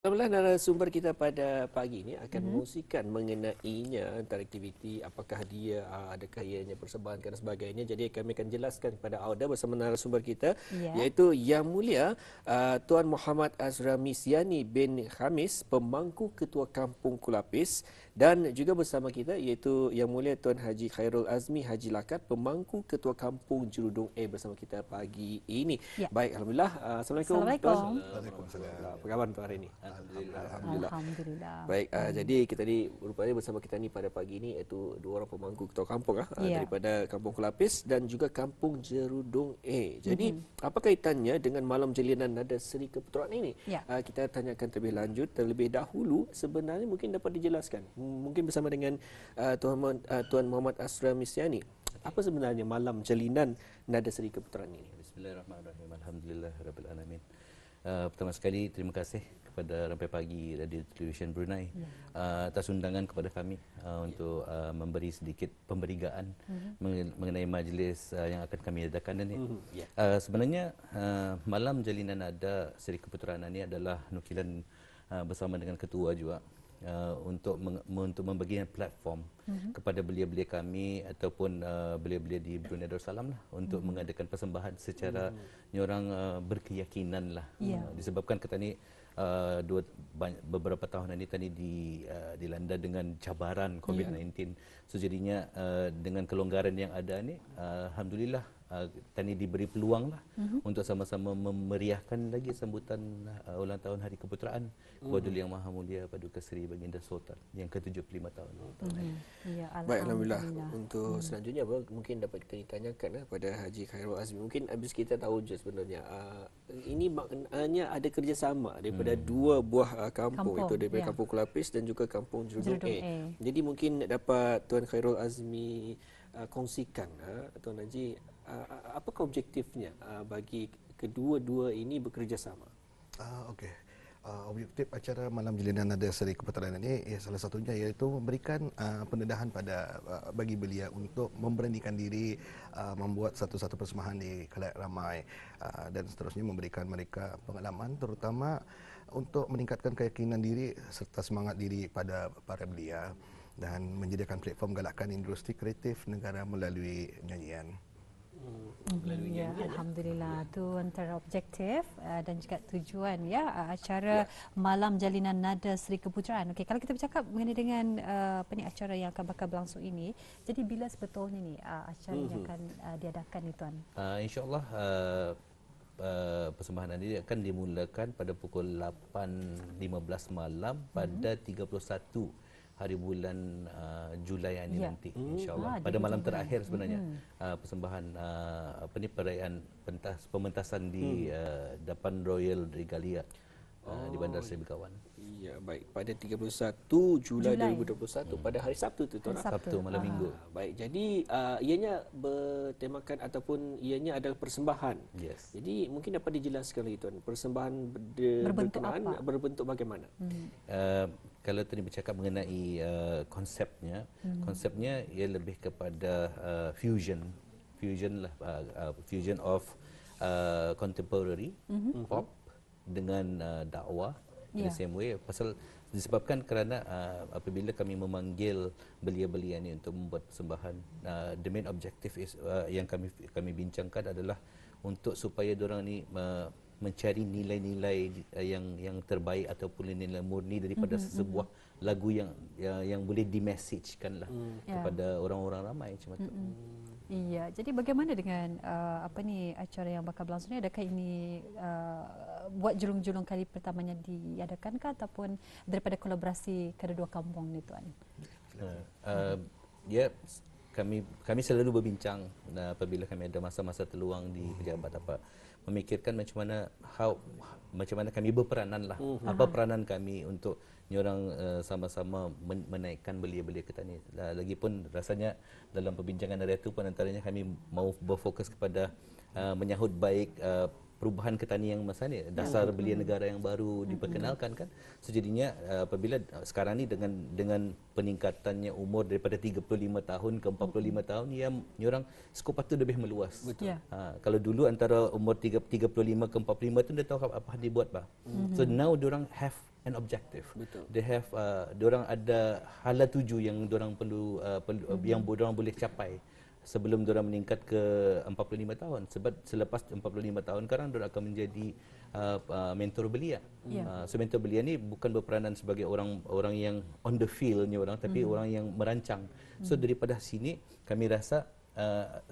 Alhamdulillah, narasumber kita pada pagi ini akan mengkongsikan mengenainya antara aktiviti, apakah dia, adakah ianya persembahan dan sebagainya. Jadi kami akan jelaskan kepada Auda bersama narasumber kita, Ya. iaitu Yang Mulia Tuan Muhammad Azrami Siani bin Khamis, pemangku Ketua Kampung Kulapis, dan juga bersama kita iaitu Yang Mulia Tuan Haji Khairul Azmi Haji Lakat, pemangku Ketua Kampung Jerudong A bersama kita pagi ini. Ya. Baik, Alhamdulillah. Assalamualaikum Tuan. Assalamualaikum. Waalaikumsalam. Apa khabar Tuan hari ini? Alhamdulillah. Alhamdulillah. Baik, jadi kita ni rupanya bersama kita ni pada pagi ini iaitu dua orang pemangku ketua kampung Ya. daripada Kampung Kelapis dan juga Kampung Jerudong A. Jadi apa kaitannya dengan malam jalinan nada seri keputeraan ini? Ya. Kita tanyakan terlebih dahulu, sebenarnya mungkin dapat dijelaskan. Mungkin bersama dengan Tuan Muhammad Asram Misyani. Apa sebenarnya malam jalinan nada seri keputeraan ini? Bismillahirrahmanirrahim. Alhamdulillahirabbil alamin. Pertama sekali terima kasih kepada Rampai Pagi Radio Television Brunei atas undangan kepada kami untuk memberi sedikit pemberigaan mengenai majlis yang akan kami adakan ini. Sebenarnya malam jalinan nada seri keputeraan ini adalah nukilan bersama dengan ketua juga untuk membagikan platform kepada belia-belia kami ataupun belia-belia di Brunei Darussalam lah untuk mengadakan persembahan secara orang berkeyakinan lah. Disebabkan kita ni beberapa tahun ini tadi dilanda dengan cabaran COVID-19. So jadinya dengan kelonggaran yang ada ni, alhamdulillah tadi diberi peluang lah untuk sama-sama memeriahkan lagi sambutan ulang tahun Hari Keputeraan kepada Yang Maha Mulia Paduka Seri Baginda Sultan yang ke-75 tahun. Ya, Baik, Alhamdulillah. Untuk selanjutnya mungkin dapat kita tanyakan kepada Haji Khairul Azmi. Mungkin habis kita tahu je sebenarnya ini maknanya ada kerjasama daripada dua buah kampung, itu daripada Kampung Kelapis dan juga Kampung Jerudong A. Jadi mungkin dapat Tuan Khairul Azmi kongsikan, Tuan Haji, apakah objektifnya bagi kedua-dua ini bekerjasama? Okey. Objektif acara Malam Jalinan Nada Seri Keputeraan ini salah satunya iaitu memberikan pendedahan pada bagi belia untuk memberanikan diri membuat satu-satu persembahan di khalayak ramai dan seterusnya memberikan mereka pengalaman terutama untuk meningkatkan keyakinan diri serta semangat diri pada para belia dan menyediakan platform galakan industri kreatif negara melalui nyanyian. Ya, Alhamdulillah, itu antara objektif dan juga tujuan acara Malam Jalinan Nada Seri Keputeraan. Okey, kalau kita bercakap mengenai dengan acara yang akan bakal berlangsung ini, jadi bila sebetulnya ni acara yang akan diadakan ni Tuan? InsyaAllah persembahan ini akan dimulakan pada pukul 8.15 malam pada 31 hari bulan Julai ini nanti, insyaAllah. Pada malam terakhir sebenarnya persembahan perayaan pementasan di Dapan Royal Regalia di Bandar Seri Begawan. Ya, baik. Pada 31 Julai 2021 pada hari Sabtu tu Tuan. Sabtu malam Minggu. Baik. Jadi ianya bertemakan ataupun ianya adalah persembahan. Yes. Jadi mungkin dapat dijelaskan lagi Tuan, persembahan berbentuk bagaimana? Kalau tadi bercakap mengenai konsepnya, konsepnya ia lebih kepada fusion lah, fusion of contemporary pop dengan dakwah in the same way. Pasal disebabkan kerana apabila kami memanggil belia-belia ini untuk membuat persembahan, the main objective is yang kami bincangkan adalah untuk supaya diorang ni mencari nilai-nilai yang terbaik ataupun nilai murni daripada sebuah lagu yang boleh dimessagekan lah kepada orang-orang ramai macam tu. Iya, jadi bagaimana dengan acara yang bakal berlangsung ni? Adakah ini buat julung-julung kali pertamanya diadakan ataupun daripada kolaborasi kedua kampung ni Tuan? Ya, kami selalu berbincang apabila kami ada masa-masa terluang di pejabat memikirkan macam mana kami berperanan lah. Apa peranan kami untuk orang sama-sama menaikkan belia-belia kita ni. Lagipun rasanya dalam perbincangan hari itu pun antaranya kami mau berfokus kepada menyahut baik perubahan ketanian masa ni, dasar belia negara yang baru diperkenalkan kan. So jadinya apabila sekarang ni dengan peningkatannya umur daripada 35 tahun ke 45 tahun, ni orang skop itu lebih meluas. Betul. Kalau dulu antara umur 35 ke 45 tu dia tahu apa dibuat bah. So now diorang have an objective. Betul. They have diorang ada hala tuju yang diorang perlu yang diorang boleh capai sebelum diorang meningkat ke 45 tahun. Sebab selepas 45 tahun sekarang diorang akan menjadi mentor belia. So mentor belia ni bukan berperanan sebagai orang yang on the field ni orang, tapi orang yang merancang. So daripada sini kami rasa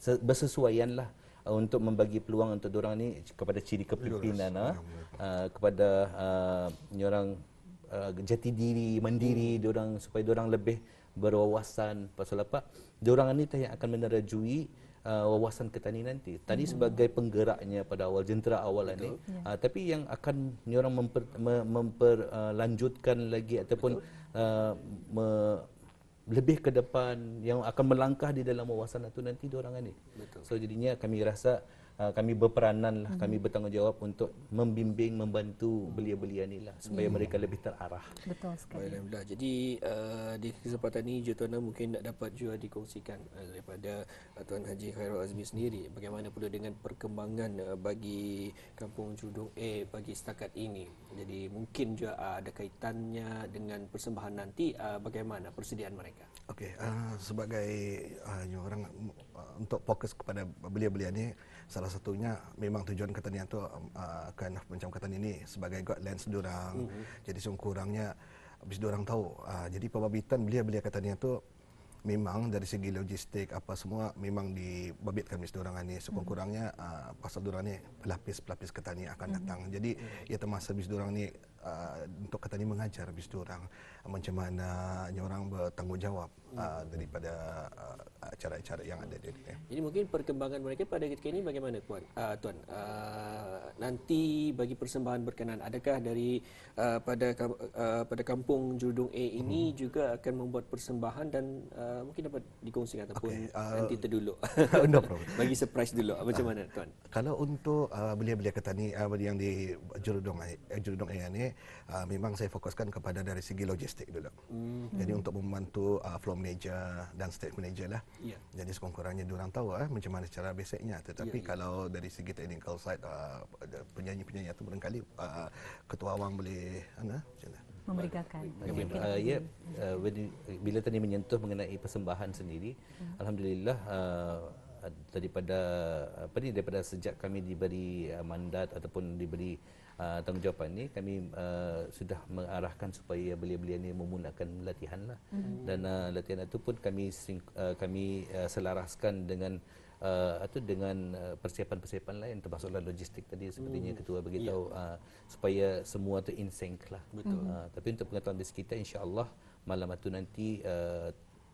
bersesuaianlah untuk membagi peluang untuk diorang ni kepada ciri kepimpinan, kepada orang jati diri, mandiri diorang, supaya diorang lebih berwawasan. Pasal apa? Diorang ni yang akan menerajui wawasan ketani nanti. Tadi sebagai penggeraknya pada awal, jentera awal ni, tapi yang akan diorang memperlanjutkan lagi ataupun lebih ke depan, yang akan melangkah di dalam wawasan itu nanti diorang ni. So jadinya kami rasa kami berperanan lah, kami bertanggungjawab untuk membimbing, membantu belia-belia ni lah supaya mereka lebih terarah. Betul sekali. Alhamdulillah. Jadi di kesempatan ini Tuan mungkin nak dapat juga dikongsikan daripada Tuan Haji Khairul Azmi sendiri bagaimana pula dengan perkembangan bagi Kampung Jurdung A bagi setakat ini. Jadi mungkin juga ada kaitannya dengan persembahan nanti, bagaimana persediaan mereka. Okey, sebagai orang untuk fokus kepada belia-belia ni, salah satunya memang tujuan ketanian tu akan macam ketanian ini sebagai guidelines diorang. Jadi sekurang-kurangnya habis diorang tahu. Jadi pembabitan belia-belia ketanian tu memang dari segi logistik apa semua memang dibabitkan mis diorang ni. Sekurang-kurangnya pasal diorang ni pelapis-pelapis ketani akan datang. Jadi ia termasuk bis diorang ni untuk ketani mengajar bis diorang macam mana orang bertanggungjawab daripada acara-acara yang ada di sini. Jadi mungkin perkembangan mereka pada ketika ini bagaimana Tuan? Nanti bagi persembahan berkenaan, adakah dari pada Kampung Jurdung A ini juga akan membuat persembahan dan mungkin dapat dikongsikan ataupun nanti terdulu. No problem. Bagi surprise dulu. Macam mana Tuan? Kalau untuk belia-belia ketani yang di Jurdung A ni, memang saya fokuskan kepada dari segi logistik dulu. Jadi untuk membantu floor manager dan stage manager lah. Yeah. Jadi sekurang-kurangnya diorang tahu macam mana cara basicnya. Tetapi kalau dari segi technical side, penyanyi-penyanyi itu barangkali ketua awang boleh macam mana? Memerigakan. Bila tadi menyentuh mengenai persembahan sendiri, alhamdulillah daripada sejak kami diberi mandat ataupun diberi tanggungjawab ini, kami sudah mengarahkan supaya belia-belia ini memulakan latihan lah. Dan latihan itu pun kami selaraskan dengan persiapan-persiapan lain, termasuklah logistik tadi sepertinya ketua beritahu, supaya semua tu in sync lah. Tapi untuk pengetahuan di kita, insya-Allah malam itu nanti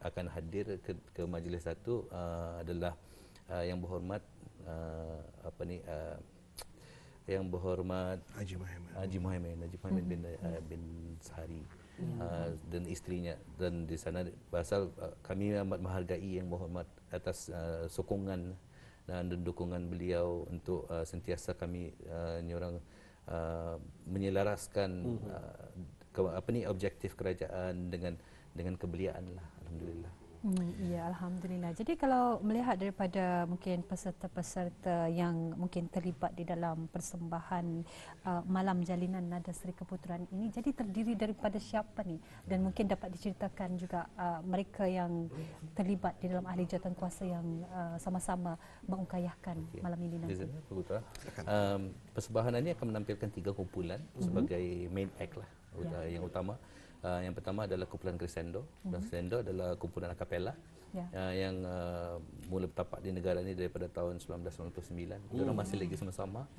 akan hadir ke majlis satu adalah yang berhormat yang berhormat Haji Muhammad bin Sahari dan isterinya, dan di sana pasal kami amat menghargai yang berhormat atas sokongan dan dukungan beliau untuk sentiasa kami orang menyelaraskan objektif kerajaan dengan kebeliaan lah, alhamdulillah. Ya, alhamdulillah. Jadi kalau melihat daripada mungkin peserta-peserta yang mungkin terlibat di dalam persembahan Malam Jalinan Nada Seri Keputaran ini, jadi terdiri daripada siapa ni? Dan mungkin dapat diceritakan juga mereka yang terlibat di dalam ahli jawatankuasa yang sama-sama mengukayahkan malam ini nanti. Persembahan ini akan menampilkan 3 kumpulan sebagai main act lah, yang utama. Yang pertama adalah kumpulan Crescendo. Crescendo adalah kumpulan akapela yang mula bertapak di negara ini daripada tahun 1999. Diorang masih lagi sama-sama.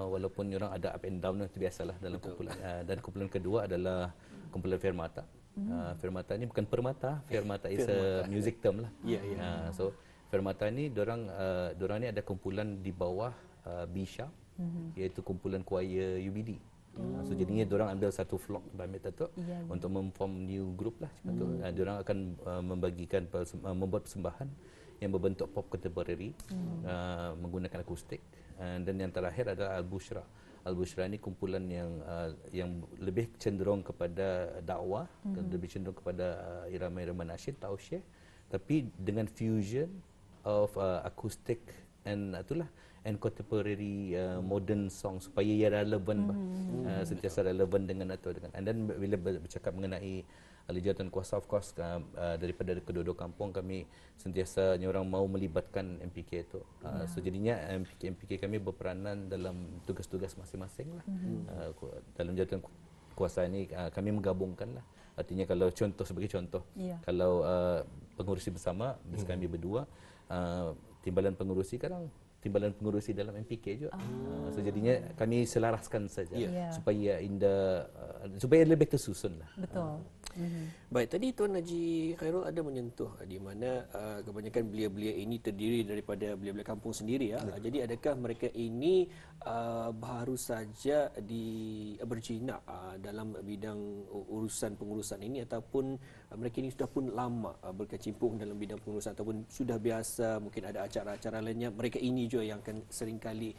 Walaupun diorang ada up and down, itu biasalah dalam kumpulan. Dan kumpulan kedua adalah kumpulan Fermata. Fermata ini bukan permata, Fermata is a music term lah. So Fermata ini diorang ni ada kumpulan di bawah Bisha, iaitu kumpulan choir UBD. So jadinya diorang ambil satu vlog untuk memform new group lah. Diorang akan membuat persembahan yang berbentuk pop contemporary, menggunakan akustik dan yang terakhir adalah Al-Bushra. Al-Bushra ini kumpulan yang lebih cenderung kepada dakwah, lebih cenderung kepada irama-irama nasyid, tausyih, tapi dengan fusion of acoustic and contemporary modern song supaya ia relevan, sentiasa relevan dengan and then bila bercakap mengenai Lijatan Kuasa, of course daripada kedua-dua kampung kami sentiasa orang mau melibatkan MPK itu. So jadinya MPK kami berperanan dalam tugas-tugas masing-masing lah. Dalam Jawatan Kuasa ini kami menggabungkan lah. Artinya kalau sebagai contoh, kalau pengurusi bersama, kami berdua, timbalan pengurusi timbalan pengurusi dalam MPK juga. So jadinya kami selaraskan saja supaya supaya lebih tersusun lah. Betul. Baik, tadi Tuan Haji Khairul ada menyentuh di mana kebanyakan belia-belia ini terdiri daripada belia-belia kampung sendiri ya. Jadi adakah mereka ini baru saja berjinak dalam bidang urusan pengurusan ini ataupun mereka ini sudah pun lama berkecimpung dalam bidang pengurusan ataupun sudah biasa, mungkin ada acara-acara lainnya, mereka ini juga yang akan seringkali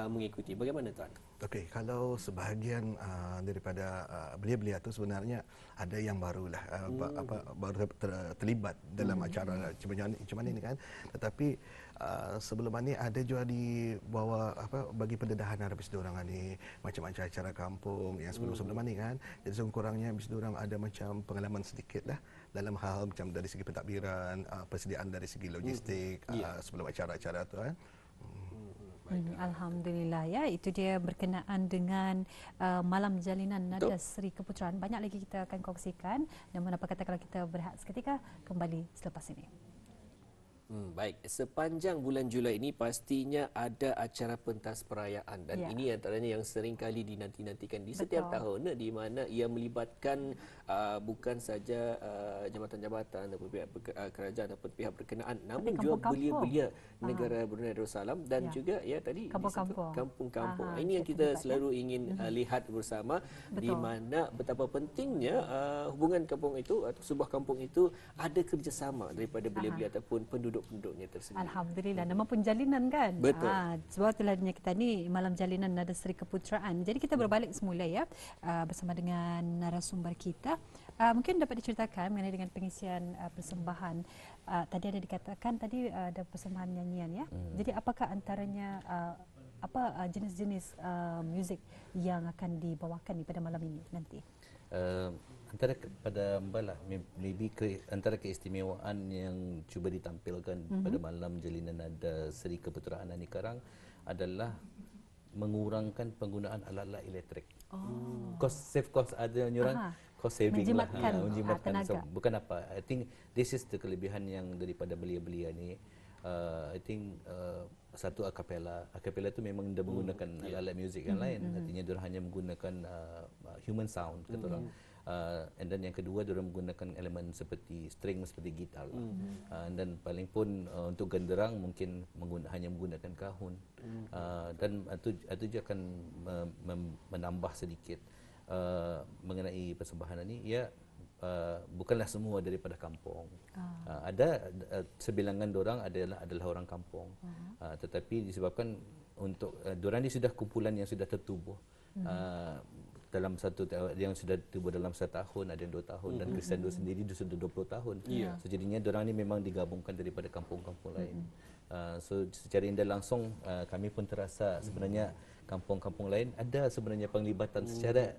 mengikuti. Bagaimana Tuan? Okey, kalau sebahagian daripada belia-belia itu sebenarnya ada yang barulah baru terlibat dalam acara cuman ini kan. Tetapi sebelum ini ada juga di bawah bagi pendedahan habis diorang ni macam-macam acara kampung yang sebelum ini kan. Jadi sekurang-kurangnya habis diorang ada macam pengalaman sedikit lah dalam hal macam dari segi pentadbiran, persediaan dari segi logistik sebelum acara-acara tu kan. Alhamdulillah ya, itu dia berkenaan dengan Malam Jalinan Nada Seri Keputeraan. Banyak lagi kita akan kongsikan, namun apa kata kalau kita berehat seketika, kembali selepas ini. Baik, sepanjang bulan Julai ini pastinya ada acara pentas perayaan dan ini antaranya yang sering kali dinanti-nantikan di setiap tahun, di mana ia melibatkan bukan saja jabatan-jabatan ataupun pihak kerajaan ataupun pihak berkenaan, namun juga belia-belia negara Brunei Darussalam dan juga tadi kampung-kampung. Ini yang kita selalu ingin lihat bersama, di mana betapa pentingnya hubungan kampung itu atau sebuah kampung itu ada kerjasama daripada belia-belia ataupun penduduknya tersendiri. Alhamdulillah, nama pun jalinan kan. Betul. Sebab itulah kita ni Malam Jalinan Nada Seri Keputeraan. Jadi kita berbalik semula ya bersama dengan narasumber kita. Mungkin dapat diceritakan mengenai dengan pengisian persembahan. Tadi ada dikatakan tadi ada persembahan nyanyian ya. Jadi apakah antaranya jenis-jenis muzik yang akan dibawakan pada malam ini nanti? Antara pada Mbak lah, maybe antara keistimewaan yang cuba ditampilkan pada Malam Jalinan Nada Seri Keputeraan Ani Karang adalah mengurangkan penggunaan alat-alat elektrik. Save cost ada orang cost saving menjimatkan tenaga. Bukan apa. I think this is the kelebihan yang daripada belia-belia ni. I think satu akapela itu memang dia menggunakan alat-alat muzik yang lain. Artinya dia hanya menggunakan human sound kata orang. And then yang kedua dia menggunakan elemen seperti string, seperti gitar lah. Dan paling pun untuk genderang mungkin hanya menggunakan kahun. Dan itu juga akan menambah sedikit mengenai persembahan ini. Bukanlah semua daripada kampung. Ada sebilangan orang adalah orang kampung. Tetapi disebabkan untuk dorang ni sudah kumpulan yang sudah tertubuh. Dalam yang sudah tiba dalam 1 tahun, ada yang 2 tahun dan Kristian sendiri sudah 20 tahun. So jadinya dorang ni memang digabungkan daripada kampung-kampung lain. So secara indah langsung kami pun terasa sebenarnya kampung-kampung lain ada sebenarnya penglibatan secara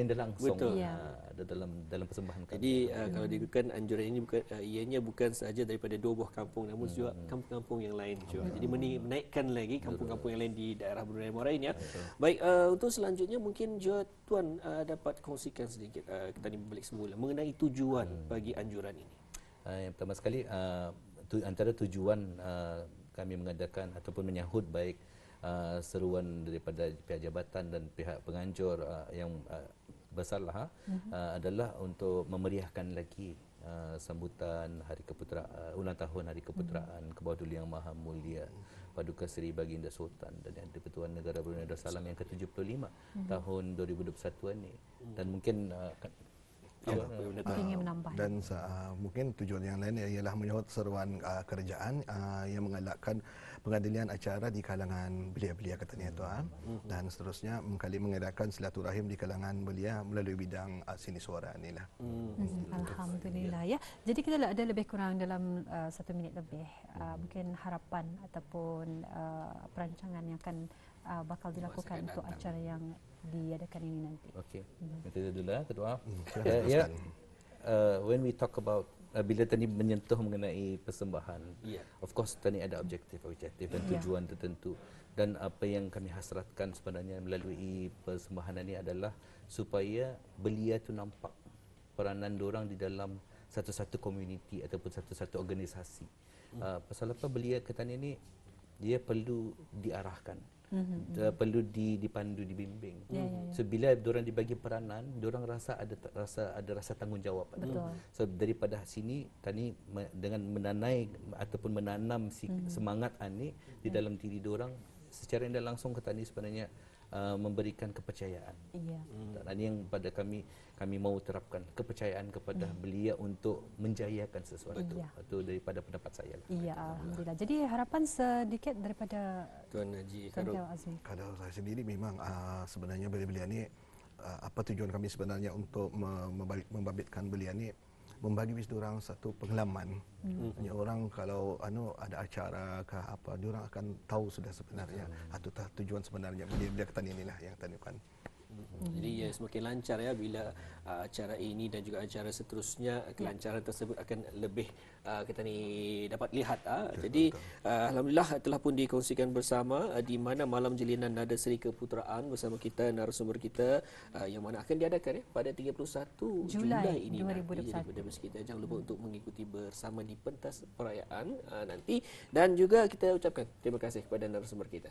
indah langsung ada dalam persembahan kami. Jadi kalau digunakan anjuran ini ianya bukan sahaja daripada 2 buah kampung namun juga kampung-kampung yang lain juga. Jadi menaikkan lagi kampung-kampung yang lain di daerah Brunei Darussalam ya. Baik, untuk selanjutnya mungkin juga Tuan dapat kongsikan sedikit kita ni balik semula mengenai tujuan bagi anjuran ini. Yang pertama sekali antara tujuan kami mengadakan ataupun menyahut baik seruan daripada pihak jabatan dan pihak penganjur yang bersalah adalah untuk memeriahkan lagi sambutan Hari Keputeraan, ulang tahun Hari Keputeraan ke bawah Duli Yang Maha Mulia Paduka Seri Baginda Sultan dan Yang di-Pertuan Negara Brunei Darussalam yang ke-75 tahun 2021 ini. Dan mungkin ingin menambah. Dan mungkin tujuan yang lain ialah menyahut seruan kerajaan yang menggalakkan pengadilian acara di kalangan belia-belia Ketanaian Tuan, dan seterusnya mengadakan silaturahim di kalangan belia melalui bidang seni suara inilah. Alhamdulillah ya. Jadi kita ada lebih kurang dalam 1 minit lebih. Mungkin harapan ataupun perancangan yang akan bakal dilakukan untuk acara yang diadakan ini nanti. Okey. Kita dulu Ketua. Silakan. When we talk about bila tadi menyentuh mengenai persembahan, of course tadi ada objektif dan tujuan tertentu, dan apa yang kami hasratkan sebenarnya melalui persembahan ini adalah supaya belia tu nampak peranan diorang di dalam satu-satu komuniti ataupun satu-satu organisasi. Pasal apa belia Ketanaian ni dia perlu diarahkan, perlu dipandu, dibimbing. So bila diorang dibagi peranan, diorang rasa ada rasa tanggungjawab. So daripada sini tadi dengan ataupun menanam semangat ani di dalam diri diorang, secara tidak langsung Ketanaian sebenarnya memberikan kepercayaan. Dan ini yang pada kami mahu terapkan, kepercayaan kepada belia untuk menjayakan sesuatu. Itu daripada pendapat saya. Alhamdulillah. Jadi harapan sedikit daripada Tuan Haji Khairul Azmi. Kalau saya sendiri memang sebenarnya belia-belia ni apa tujuan kami sebenarnya untuk membabitkan belia ni, membagi diorang satu pengalaman. Hanya orang kalau ada acara ke apa, diorang akan tahu sudah sebenarnya itu tujuan sebenarnya belia-belia Ketanaian inilah yang tanukan. Jadi semakin lancar ya bila acara ini dan juga acara seterusnya, kelancaran tersebut akan lebih kita ni dapat lihat. Jadi alhamdulillah telah pun dikongsikan bersama di mana Malam Jalinan Nada Seri Keputeraan bersama kita narasumber kita yang mana akan diadakan pada 31 Julai ini 2021. Jadi kita jangan lupa untuk mengikuti bersama di pentas perayaan nanti, dan juga kita ucapkan terima kasih kepada narasumber kita.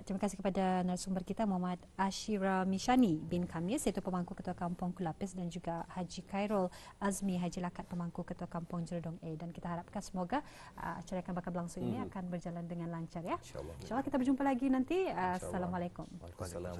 Terima kasih kepada narasumber kita Muhammad Ashira Mishani bin Khamis, iaitu pemangku Ketua Kampung Kulapis, dan juga Haji Khairul Azmi Haji Lakat, pemangku Ketua Kampung Jeredong A. Dan kita harapkan semoga acara yang bakal berlangsung ini akan berjalan dengan lancar ya. InsyaAllah kita berjumpa lagi nanti. Assalamualaikum. Waalaikumsalam.